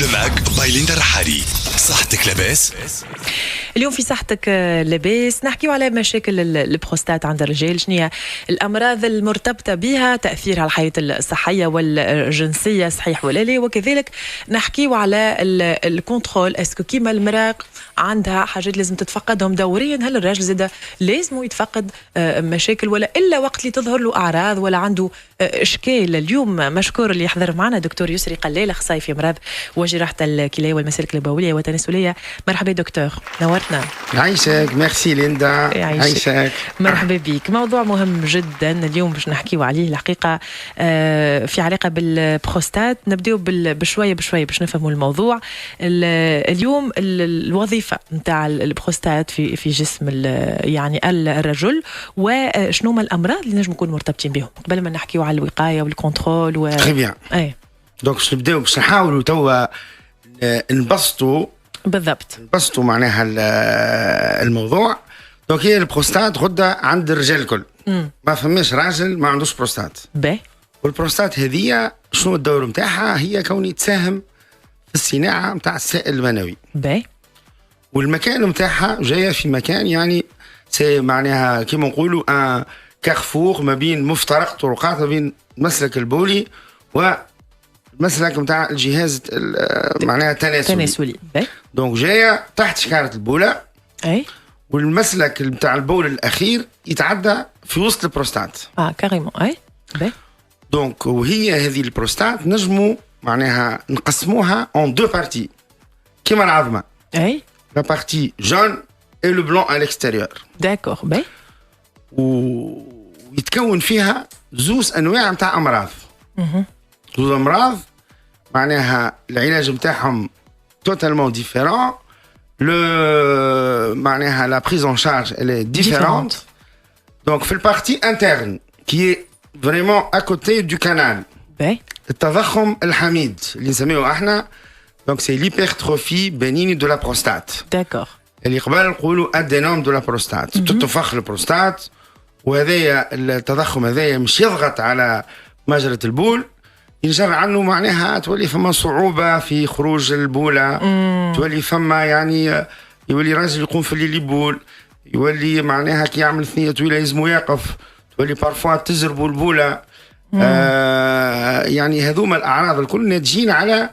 لو ماك باي ليندا الرحالي. صحتك لاباس؟ اليوم في صحتك لاباس نحكيو على مشاكل البروستات عند الرجال، شنو هي الامراض المرتبطه بها، تاثيرها على الحياه الصحيه والجنسيه صحيح ولا لا، وكذلك نحكيو على الكنترول، اسكو كيما المراه عندها حاجات لازم تتفقدهم دوريا، هل الراجل زاده لازم يتفقد مشاكل ولا الا وقت اللي تظهر له اعراض ولا عنده اشكال؟ اليوم مشكور اللي يحضر معنا دكتور يسري قلال، اخصائي في امراض وجراحه الكلى والمسالك البوليه والتناسليه. مرحبا دكتور، نورتنا. عايشك، ميرسي ليندا. عايشك، مرحبا بك. موضوع مهم جدا اليوم باش نحكيو عليه الحقيقه، في علاقه بالبروستات. نبداو بشويه باش نفهموا الموضوع. اليوم الوظيفه نتاع البروستات في جسم يعني الرجل، وشنو هما الامراض اللي نجم نكونوا مرتبطين بهم قبل ما نحكيو على الوقايه والكنترول تري بيان. دونك باش نبداو، باش نحاولوا توا نبسطوا بالضبط، نبسطوا معناها الموضوع. دونك هي البروستات غده عند الرجال الكل، ما فماش راجل ما عندوش بروستات. والبروستات هذه شنو الدور نتاعها؟ هي كوني تساهم في الصناعه نتاع السائل المنوي. والمكان نتاعها جايه في مكان يعني سي معناها كيما نقولوا ان كارفور ما بين مفترق طرقات ما بين المسلك البولي ومسلك نتاع الجهاز معناها التناسلي. دونك جايه تحت شكاره البوله، والمسلك نتاع البول الاخير يتعدى في وسط البروستات. كاريمون. دونك وهي هذه البروستات نجموا معناها نقسموها en deux parties كيما العظمه. La partie jaune et le blanc à l'extérieur. D'accord. ويتكون فيها زوز انواع نتاع امراض. زوز امراض معناها العلاج نتاعهم totalement différent. معناها la prise en charge elle est différente. Donc في البارتي interne qui est vraiment à côté du canal. التضخم الحميد اللي نسميه احنا، donc c'est l'hypertrophie bénigne de la prostate. D'accord. اللي قبل نقولوا adénome de la prostate. تتفخ البروستات، وهذايا التضخم هذايا مش يضغط على مجرى البول، ينجر عنه معناها تولي فما صعوبة في خروج البولة. تولي فما يعني يولي راجل يقوم في الليل يبول، يولي معناها كي يعمل ثنية طويلة يلزمو يقف، تولي بارفوا تزربوا البولة. يعني هذوما الأعراض الكل ناتجين على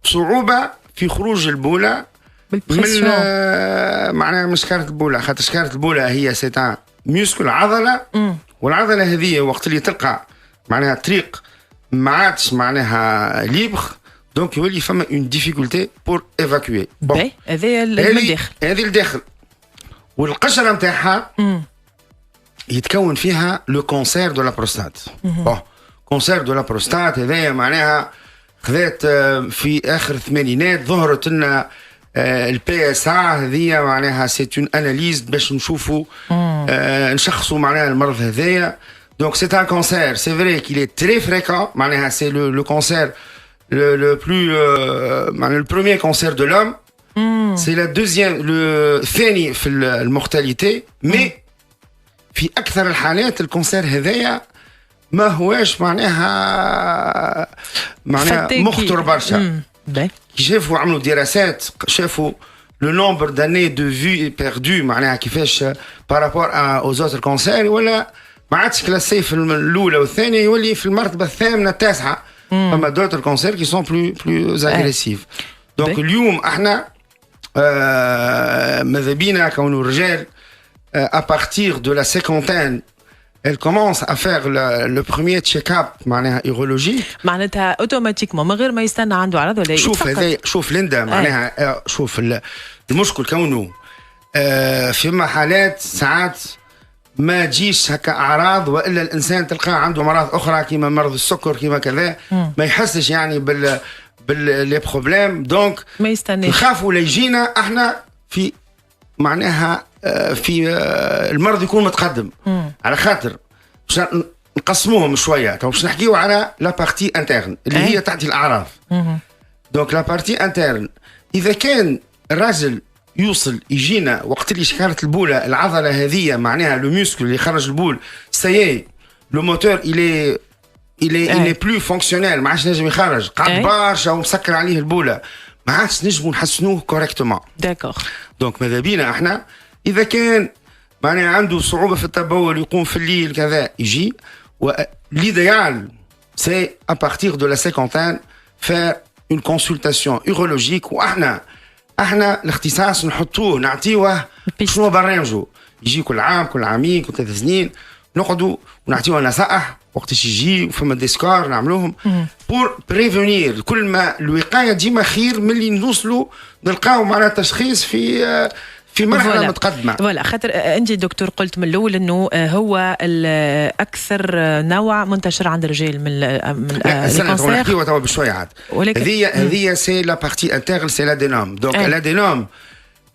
صعوبة في خروج البولة من معناها من شكارة البولة. خاطر شكارة البولة هي سيتان ميسكل عضلة، والعضلة هذه وقت اللي تلقى معناها طريق ما عادش معناها ليبر، دونك يولي فما اون ديفيكولتي بور ايفاكوي. هذه الداخل، هذه الداخل. والقشرة نتاعها يتكون فيها لو كونسير دو لا بروستات. كونسير دو لا بروستات هذايا معناها خذات في اخر الثمانينات، ظهرت لنا البي اس ا هذيا معناها سيت اون اناليز باش نشوفوا نشخصوا معناها المرض هذايا. دونك سيت ان كونسير سي فري كيل est très fréquent، معناها سي لو كونسير le plus معناها le premier cancer de l'homme. c'est la deuxième الثاني في المورتاليتي. مي في اكثر الحالات الكونسير هذايا ما هواش معناها مخطر برشا. كي شافوا عملوا دراسات، شافوا لو نومبر داني دو في بيردو معناها كيفاش بارابور اوز اوتر كونسير، ولا ما عادش كلاسي في الاولى والثانيه، يولي في المرتبه الثامنه التاسعه. فما دوتر كونسير كي سون بلو اغريسيف. دونك اليوم احنا ماذا بينا كونوا الرجال à partir de la cinquantaine elle commence à faire le premier check-up معناها urologique. معناتها اوتوماتيكمون من غير ما يستنى عنده عرض ولا شوف هذا، شوف ليندا معناها شوف المشكل كونه فيما حالات ساعات ما تجيش هكا اعراض، والا الانسان تلقاه عنده امراض اخرى كيما مرض السكر كيما كذا، ما يحسش يعني لي بروبليم. دونك ما يستناش، نخافوا ليجينا احنا في معناها في المرض يكون متقدم. على خاطر باش نقسموهم شويه، باش نحكيو على لا بارتي انترن اللي هي تعطي الاعراض. دونك لا بارتي انترن اذا كان الراجل يوصل يجينا وقت اللي شكارة البولة العضلة هذه معناها لو موسكل اللي يخرج البول سيي لو موتور il est plus fonctionnel ما عادش نجم يخرج قعد برشا ومسكر عليه البوله ما عادش نجموا نحسنوه كوريكتومون داكوغ دونك ماذا بينا احنا اذا كان معناها عنده صعوبه في التبول يقوم في الليل كذا يجي l'idéal c'est à partir de la cinquantaine faire une consultation urologique واحنا الاختصاص نحطوه نعطيوه شنو برنامجه يجي كل عام كل عامين كل 3 سنين نقعدوا ونعطيوه نصائح وقتاش يجي وفما ديسكار نعملوهم بور بريفونير كل ما الوقايه ديما خير من اللي نوصلوا نلقاو معنا تشخيص في مرحله متقدمه. فوالا خاطر انت دكتور قلت من الاول انه هو الاكثر نوع منتشر عند الرجال من الكانسير. نحكيو توا بشويه عاد. هذه سي لا بارتي انترن سي لادينوم دونك لادينوم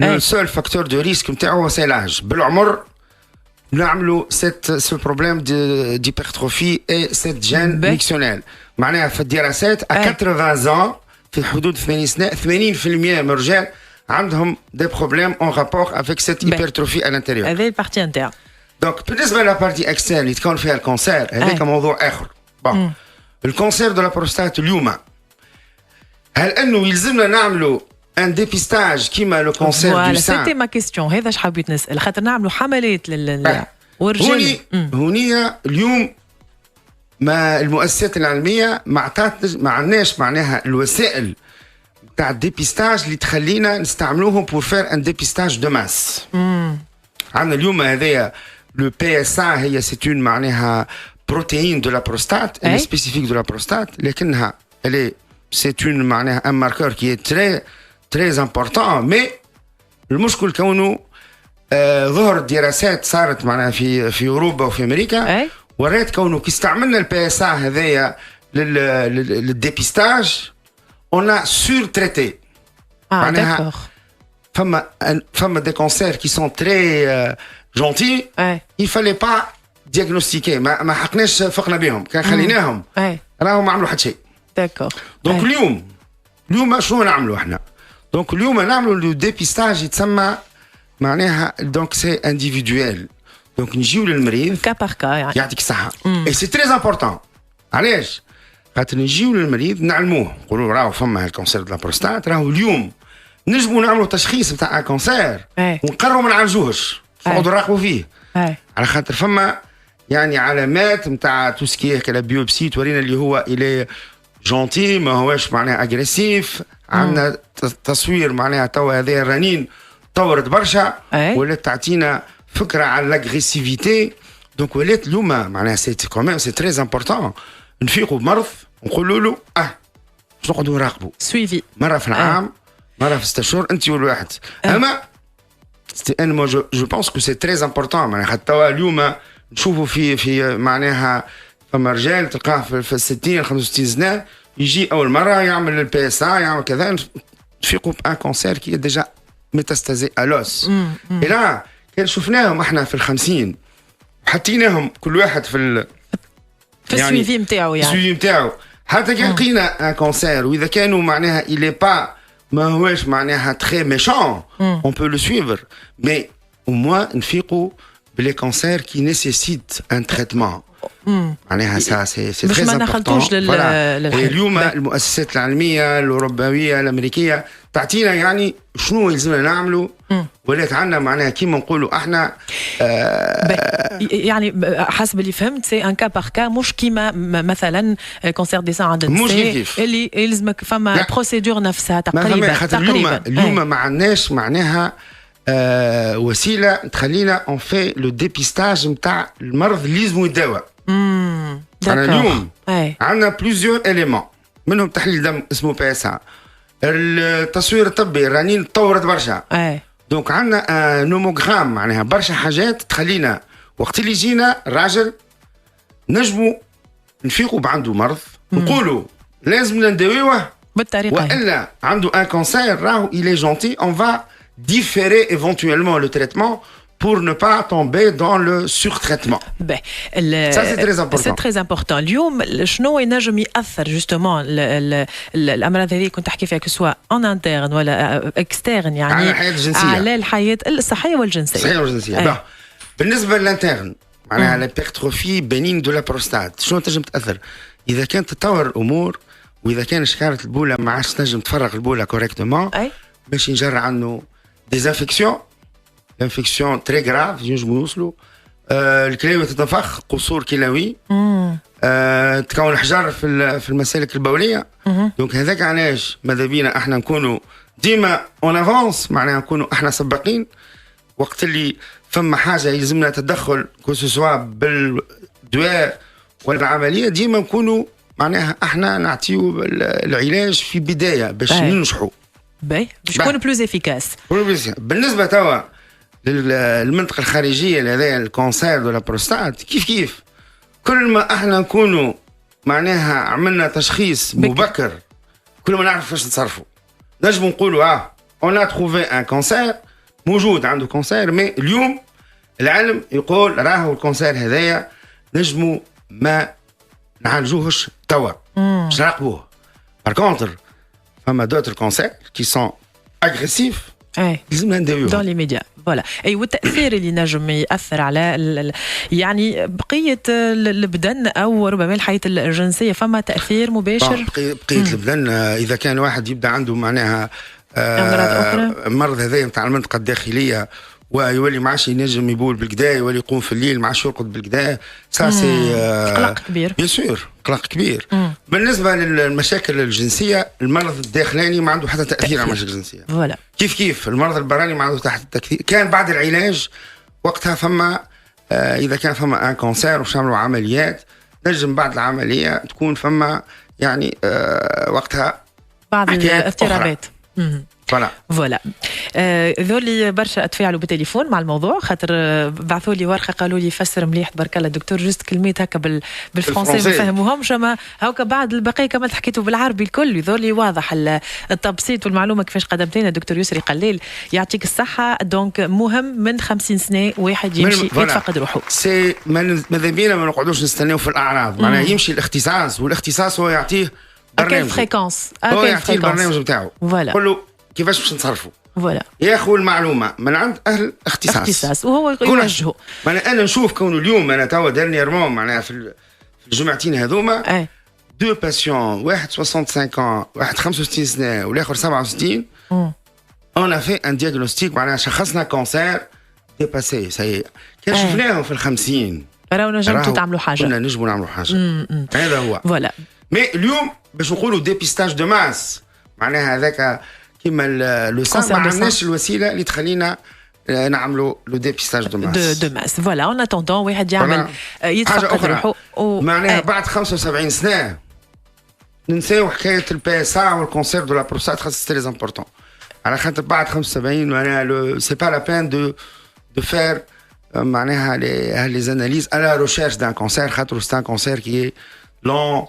لو سول فاكتور دو ريسك نتاعو سي لاج بالعمر نعملوا ce problème d'hypertrophie et cette gène mixtionnel معناها في الدراسات 80 ans في حدود 80 سنه 80% من الرجال عندهم des problèmes en rapport avec cette hypertrophie à l'intérieur. هذه البارتي انترن. دونك بالنسبه للبارتي اكسترن اللي تكون فيها الكانسير هذاك موضوع اخر. بون الكانسير دو لا بروستات اليوم هل انه يلزمنا نعملوا ان ديبيستاج كيما لو كانسير دو سان؟ سيتي ما كيستيون هذا اش حبيت نسال خاطر نعملوا حملات والرجال هوني اليوم ما المؤسسات العلميه ما عندناش معناها الوسائل تاع الديبيستاج اللي تخلينا نستعملوهم بور فير ان ديبيستاج دو ماس. عندنا اليوم هذايا لو بي اس ا هي سيتون معناها بروتين دو لا بروستات اللي سبيسيفيك دو لا بروستات لكنها اللي سيتون معناها ان ماركور كي تري تري امبورطون مي المشكل كونه ظهرت دراسات صارت معناها في اوروبا وفي امريكا وريت كونه كي استعملنا البي اس ا هذايا للديبيستاج on a surtraité. D'accord. Femmes des cancers qui sont très gentils, il fallait pas diagnostiquer. ما حقناش فقنا بهم، كان خليناهم. راهم ما عملوا حتى شيء. D'accord. دونك اليوم شنو نعملوا احنا؟ دونك اليوم نعملوا لو ديبيستاج يتسمى معناها دونك سي انديفيدويل. دونك نجيو للمريض كا بار كا يعني. يعطيك الصحة. اي سي تري امبورطون. علاش؟ خاطر نجيو للمريض نعلموه نقولوا راهو فما الكانسير دو لا بروستات راهو اليوم نجموا نعملوا تشخيص نتاع كانسير ونقرروا ما نعالجوهش نقعدوا نراقبوا فيه على خاطر فما يعني علامات نتاع توسكي كلا بيوبسي تورينا اللي هو الي جونتي ما هوش معناها اغريسيف عندنا تصوير معناها توا هذا الرنين طورت برشا ولات تعطينا فكره على لاغريسيفيتي دونك ولات اليوم معناها سي كوميم سي تري امبورطون نفيقوا بمرض نقولوا له باش نقعدوا نراقبوا سويفي مره في العام مره في 6 شهور انت والواحد اما انا جو بونس كو سي تري امبورطون معناها حتى اليوم نشوفوا في معناها فما رجال تلقاه في 60 65 سنه يجي اول مره يعمل البي اس ا يعمل كذا نفيقوا بان كونسير كي ديجا ميتاستازي الوس لا كان شفناهم احنا في ال50 حطيناهم كل واحد في السويفي نتاعو يعني السويفي نتاعو حتى كان لقينا ان كونسير واذا كانوا معناها il est pas ما هوش معناها très méchant on peut le suivre mais au moins نفيقوا بلي كونسير qui nécessitent un traitement معناها سي باش ما دخلتوش اليوم المؤسسات العلميه الاوروبيه الامريكيه تعطينا يعني شنو يلزمنا نعملوا ولات عندنا معناها كيما نقولوا احنا يعني حسب اللي فهمت سي ان كا بار كا مش كيما مثلا كونسير دي سان عند النساء اللي يلزمك فما بروسيدور نفسها تقريبا اليوم ما عندناش معناها وسيله تخلينا اون في لو ديبيستاج نتاع المرض اللي لازم يداوى أنا اليوم عندنا بليزيور إليمون منهم تحليل دم اسمه بي اس ا التصوير الطبي الرنين تطورت برشا دونك عندنا نوموغرام معناها برشا حاجات تخلينا وقت اللي يجينا الراجل نجموا نفيقوا بعنده مرض نقولوا لازم نداويوه بالطريقه والا عنده ان كانسير راهو il est gentil on va différer éventuellement le traitement pour ne pas tomber dans le surtraitement. Ça c'est très important. C'est très important. اليوم شنو ينجم يأثر justement الأمراض هذه كنت تحكي فيها كسوا en interne ولا externe يعني على الحياة الجنسية. على الحياة الصحية والجنسية. الصحية والجنسية. بالنسبة للانترن معناها الهيبرتروفي بينين دو لا بروستات شنو تنجم تأثر؟ اذا كانت تتطور الامور واذا كان شكاره البوله ما عادش تنجم تفرغ البوله كوريكتومون باش ينجر عنه ديزانفيكسيون انفيكسيون تري غراف ينجموا يوصلوا الكلاوي تتنفخ قصور كلوي تكون حجر في المسالك البوليه دونك هذاك علاش ماذا بينا احنا نكونوا ديما اون افونس معناها نكونوا احنا سباقين وقت اللي فما حاجه يلزمنا تدخل كو سوا بالدواء ولا العمليه ديما نكونوا معناها احنا نعطيو العلاج في بدايه باش ننجحوا باش يكون بلوز افيكاس. بالنسبه توا للمنطقه الخارجيه لهذا الكونسير دو لا بروستات كيف كل ما احنا نكونوا معناها عملنا تشخيص مبكر كل ما نعرف كيفاش نتصرفوا. نجم نقولوا اون ا تروفي ان كونسير موجود عنده كونسير مي اليوم العلم يقول راهو الكونسير هذايا نجموا ما نعالجوهش توا باش نراقبوه. بار كونتر فما دوتر كونسير كي سون اغريسيف لازمنا نداويوهم دون لي ميديا فوالا. اي والتاثير اللي نجم ياثر على يعني بقيه البدن او ربما الحياه الجنسيه فما تاثير مباشر. بقيه البدن اذا كان واحد يبدا عنده معناها مرض هذايا نتاع المنطقه الداخليه ويولي ما عادش ينجم يبول بالكدا يولي يقوم في الليل ما عادش يرقد بالكدا سا سي قلق كبير بيان سور قلق كبير. بالنسبه للمشاكل الجنسيه المرض الداخلاني ما عنده حتى تاثير على المشاكل الجنسيه فوالا كيف المرض البراني ما عنده تحت التاثير. كان بعد العلاج وقتها فما اذا كان فما ان كونسير وش عملوا عمليات نجم بعد العمليه تكون فما يعني وقتها بعض الاضطرابات فوالا. ذولي برشا تفاعلوا بالتليفون مع الموضوع خاطر بعثوا لي ورقه قالوا لي فسر مليح تبارك الله الدكتور جوست كلمات هكا بالفرنسي ما فهموهمش اما هاكا بعد البقيه كما حكيتوا بالعربي الكل. ذولي واضح التبسيط والمعلومه كيفاش قدمت لنا الدكتور يسري قليل يعطيك الصحه. دونك مهم من 50 سنه واحد يمشي يتفقد روحه. سي ماذا بينا ما نقعدوش نستناو في الاعراض معناها يمشي الاختصاص والاختصاص هو يعطيه برنامج فريكونس هو يعطيه البرنامج نتاعو قول له كيفاش باش نتصرفوا فوالا ياخذ المعلومه من عند اهل اختصاص وهو يوجهه. انا نشوف كونه اليوم انا توا ديرنييرمون معناها في الجمعتين هذوما دو باسيون واحد 65 واحد 65 سنه والاخر 67 اون في ان دياغنوستيك معناها شخصنا كونسير ديباسي سي كان شفناهم في ال50 راهو نجمتوا تعملوا حاجه كنا نجموا نعملوا حاجه هذا هو فوالا. مي اليوم باش نقولوا ديبيستاج دو ماس معناها هذاك كيما لو سان ما عندناش الوسيله اللي تخلينا نعملوا لو ديبيستاج دو ماس دو ماس فوالا. اون اتوندون واحد يعمل يتفقد روحه معناها بعد 75 سنه ننساو حكايه البي اس ا والكونسير دو لا بروستات خاص سي تري امبورطون على خاطر بعد 75 معناها سي با لا بين دو فير معناها les analyses à la recherche d'un cancer خاطر c'est un cancer qui est long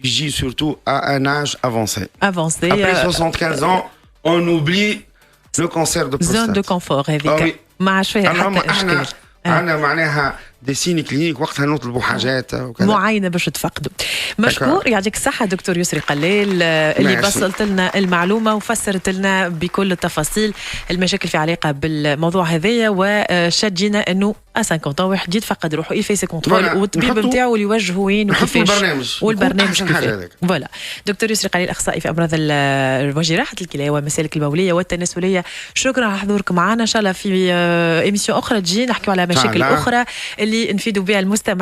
qui agit surtout à un âge avancé. Après 75 ans on oublie le cancer de prostate. Zone de confort هذيك ما عادش فيها حتى اشكال. عندنا معناها دي سيني كلينيك وقتها نطلبوا حاجات وكذا معينه باش تفقدوا. مشكور يعطيك الصحه دكتور يسري قليل اللي بسطت لنا المعلومه وفسرت لنا بكل التفاصيل المشاكل في علاقه بالموضوع هذايا وشجينا انه 50 واحد يتفقد روحه يفي سي كونترول والطبيب نتاعو اللي يوجهه وين وكيفاش والبرنامج كيفاش. فوالا دكتور يسري قليل اخصائي في امراض وجراحه الكلى والمسالك البوليه والتناسليه. شكرا على حضورك معنا ان شاء الله في ايميسيون اخرى تجي نحكيو على مشاكل اخرى اللي نفيدوا بها المستمعين.